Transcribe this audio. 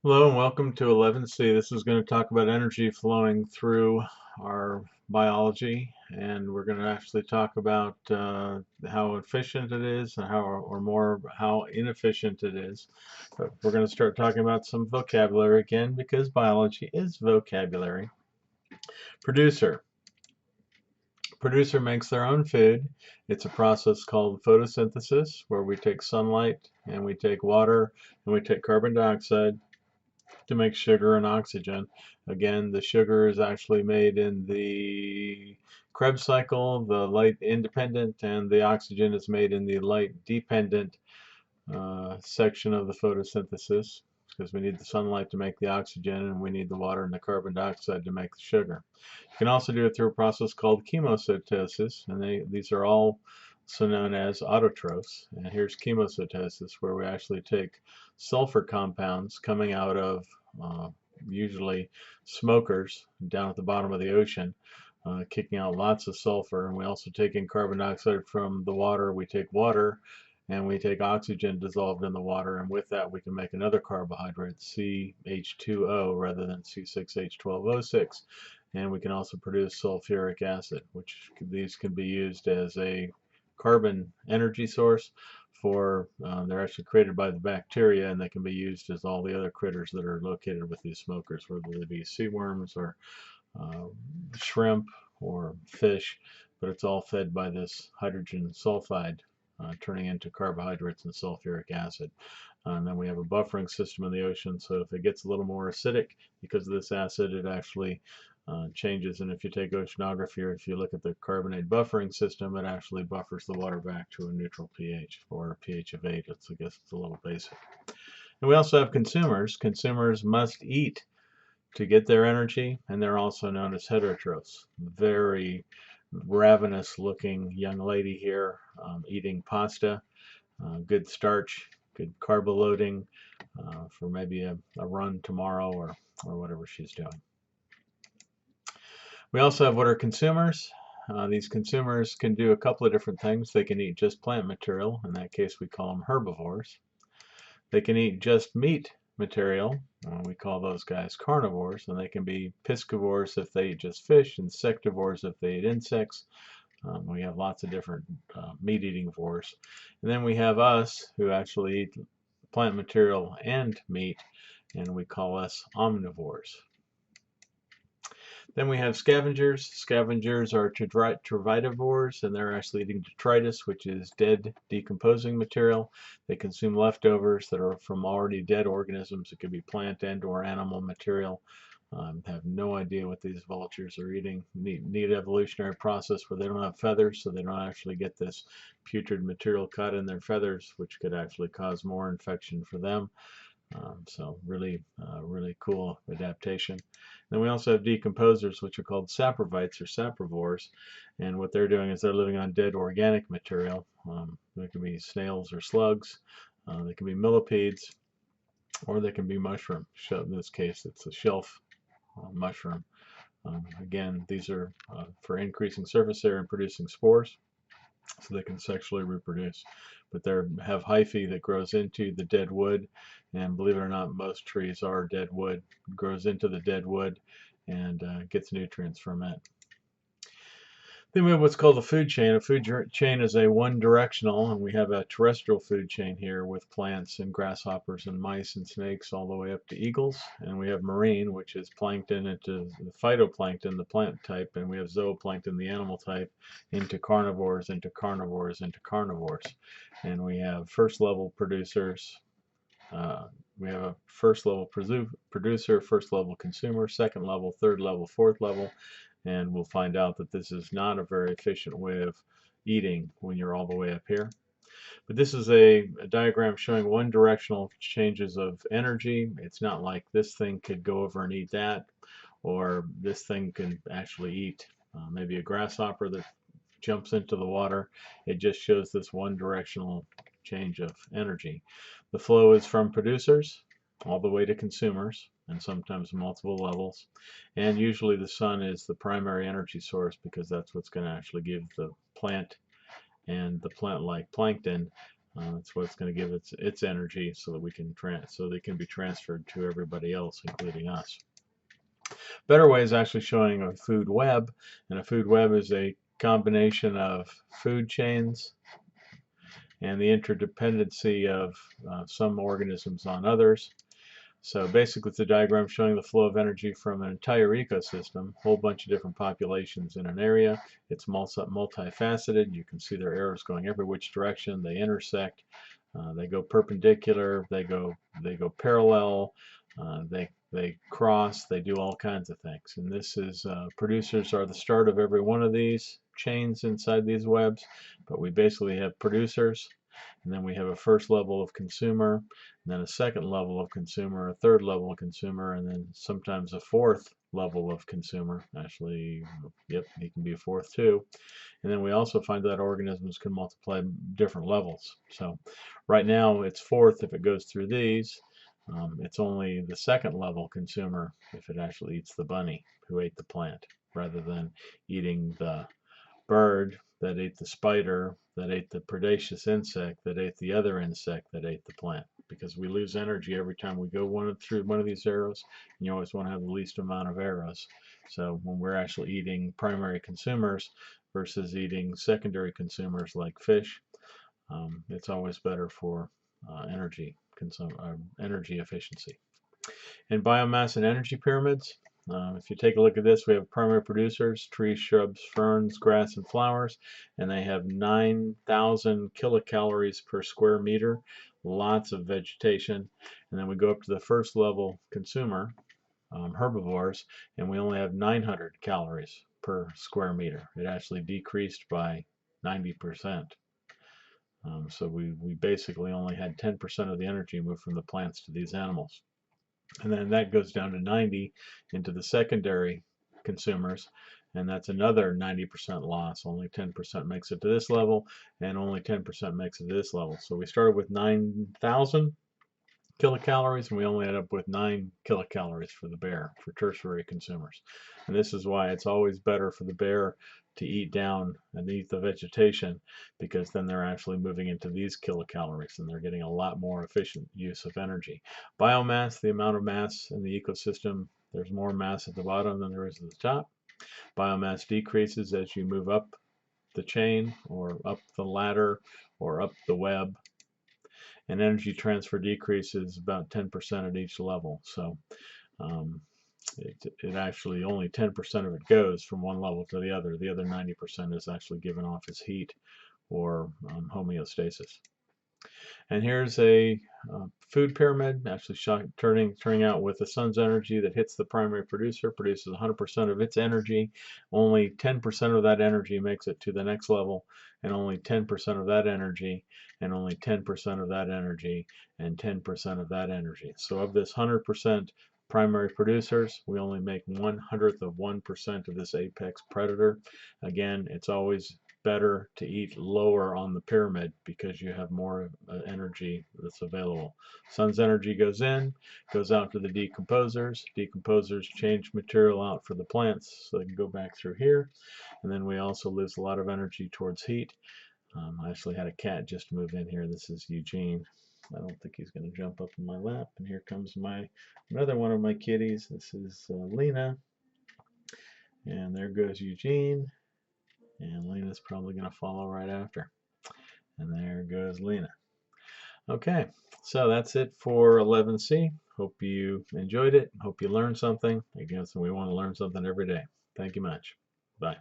Hello and welcome to 11C. This is going to talk about energy flowing through our biology, and we're going to actually talk about how efficient it is and how inefficient it is. But we're going to start talking about some vocabulary again because biology is vocabulary. Producer. Producer makes their own food. It's a process called photosynthesis where we take sunlight and we take water and we take carbon dioxide to make sugar and oxygen. Again, the sugar is actually made in the Krebs cycle, the light independent, and the oxygen is made in the light dependent section of the photosynthesis because we need the sunlight to make the oxygen and we need the water and the carbon dioxide to make the sugar. You can also do it through a process called chemocytosis, and these are all also known as autotrophs. And here's chemocytosis, where we actually take sulfur compounds coming out of usually smokers down at the bottom of the ocean, kicking out lots of sulfur, and we also take in carbon dioxide from the water. We take water and we take oxygen dissolved in the water, and with that we can make another carbohydrate, CH2O, rather than C6H12O6. And we can also produce sulfuric acid, which these can be used as a carbon energy source for, they're actually created by the bacteria, and they can be used as all the other critters that are located with these smokers, whether they be sea worms or uh, shrimp or fish, but it's all fed by this hydrogen sulfide turning into carbohydrates and sulfuric acid. And then we have a buffering system in the ocean, so if it gets a little more acidic because of this acid, it actually changes. And if you take oceanography, or if you look at the carbonate buffering system, it actually buffers the water back to a neutral pH, or a pH of 8. I guess it's a little basic. And we also have consumers. Consumers must eat to get their energy, and they're also known as heterotrophs. Very ravenous looking young lady here, eating pasta, good starch, good carb loading for maybe a run tomorrow, or whatever she's doing. We also have what are consumers. These consumers can do a couple of different things. They can eat just plant material. In that case, we call them herbivores. They can eat just meat material. We call those guys carnivores, and they can be piscivores if they eat just fish, insectivores if they eat insects. We have lots of different meat-eating vores. And then we have us, who actually eat plant material and meat, and we call us omnivores. Then we have scavengers. Scavengers are tervitivores, and they're actually eating detritus, which is dead, decomposing material. They consume leftovers that are from already dead organisms. It could be plant and or animal material. Have no idea what these vultures are eating. Neat evolutionary process where they don't have feathers, so they don't actually get this putrid material caught in their feathers, which could actually cause more infection for them. So really, really cool adaptation. Then we also have decomposers, which are called saprovites or saprivores, and what they're doing is they're living on dead organic material. They can be snails or slugs, they can be millipedes, or they can be mushrooms. So in this case, it's a shelf mushroom. Again, these are for increasing surface area and producing spores, so they can sexually reproduce. But they have hyphae that grows into the dead wood, and believe it or not, most trees are dead wood. It grows into the dead wood and gets nutrients from it. Then we have what's called a food chain. A food chain is a one-directional, and we have a terrestrial food chain here with plants and grasshoppers and mice and snakes all the way up to eagles. And we have marine, which is plankton, into the phytoplankton, the plant type, and we have zooplankton, the animal type, into carnivores, into carnivores, into carnivores. And we have first level producers. We have a first level producer, first level consumer, second level, third level, fourth level, and we'll find out that this is not a very efficient way of eating when you're all the way up here. But this is a diagram showing one directional changes of energy. It's not like this thing could go over and eat that, or this thing can actually eat maybe a grasshopper that jumps into the water. It just shows this one directional change of energy. The flow is from producers all the way to consumers, and sometimes multiple levels. And usually the sun is the primary energy source because that's what's going to actually give the plant and the plant-like plankton It's what's going to give its energy so that we can so they can be transferred to everybody else, including us. Better way is actually showing a food web, and a food web is a combination of food chains and the interdependency of some organisms on others. So basically, it's a diagram showing the flow of energy from an entire ecosystem, a whole bunch of different populations in an area. It's multifaceted. You can see their arrows going every which direction. They intersect. They go perpendicular. They go parallel. They cross. They do all kinds of things. And this is producers are the start of every one of these chains inside these webs. But we basically have producers, and then we have a first level of consumer, and then a second level of consumer, a third level of consumer, and then sometimes a fourth level of consumer. Actually, yep, he can be a fourth too. And then we also find that organisms can multiply different levels. So right now it's fourth if it goes through these. It's only the second level consumer if it actually eats the bunny who ate the plant, rather than eating the bird that ate the spider, that ate the predaceous insect, that ate the other insect that ate the plant. Because we lose energy every time we go through one of these arrows, and you always want to have the least amount of arrows. So when we're actually eating primary consumers versus eating secondary consumers like fish, it's always better for energy efficiency. In biomass and energy pyramids, if you take a look at this, we have primary producers, trees, shrubs, ferns, grass, and flowers, and they have 9,000 kilocalories per square meter, lots of vegetation. And then we go up to the first level consumer, herbivores, and we only have 900 calories per square meter. It actually decreased by 90%. So we basically only had 10% of the energy move from the plants to these animals. And then that goes down to 90 into the secondary consumers, and that's another 90% loss. Only 10% makes it to this level, and only 10% makes it to this level. So we started with 9,000 kilocalories, and we only end up with 9 kilocalories for the bear, for tertiary consumers. And this is why it's always better for the bear to eat down and eat the vegetation, because then they're actually moving into these kilocalories and they're getting a lot more efficient use of energy. Biomass, the amount of mass in the ecosystem, there's more mass at the bottom than there is at the top. Biomass decreases as you move up the chain or up the ladder or up the web, and energy transfer decreases about 10% at each level. So it actually only 10% of it goes from one level to the other. The other 90% is actually given off as heat or homeostasis. And here's a food pyramid, actually turning out with the sun's energy that hits the primary producer, produces 100% of its energy. Only 10% of that energy makes it to the next level, and only 10% of that energy, and only 10% of that energy, and 10% of that energy. So of this 100% primary producers, we only make 1/100th of 1% of this apex predator. Again, it's always better to eat lower on the pyramid because you have more energy that's available. Sun's energy goes in, goes out to the decomposers. Decomposers change material out for the plants so they can go back through here. And then we also lose a lot of energy towards heat. I actually had a cat just move in here. This is Eugene. I don't think he's going to jump up in my lap. And here comes another one of my kitties. This is Lena. And there goes Eugene. And Lena's probably going to follow right after. And there goes Lena. Okay, so that's it for 11C. Hope you enjoyed it. Hope you learned something. Again, so we want to learn something every day. Thank you much. Bye.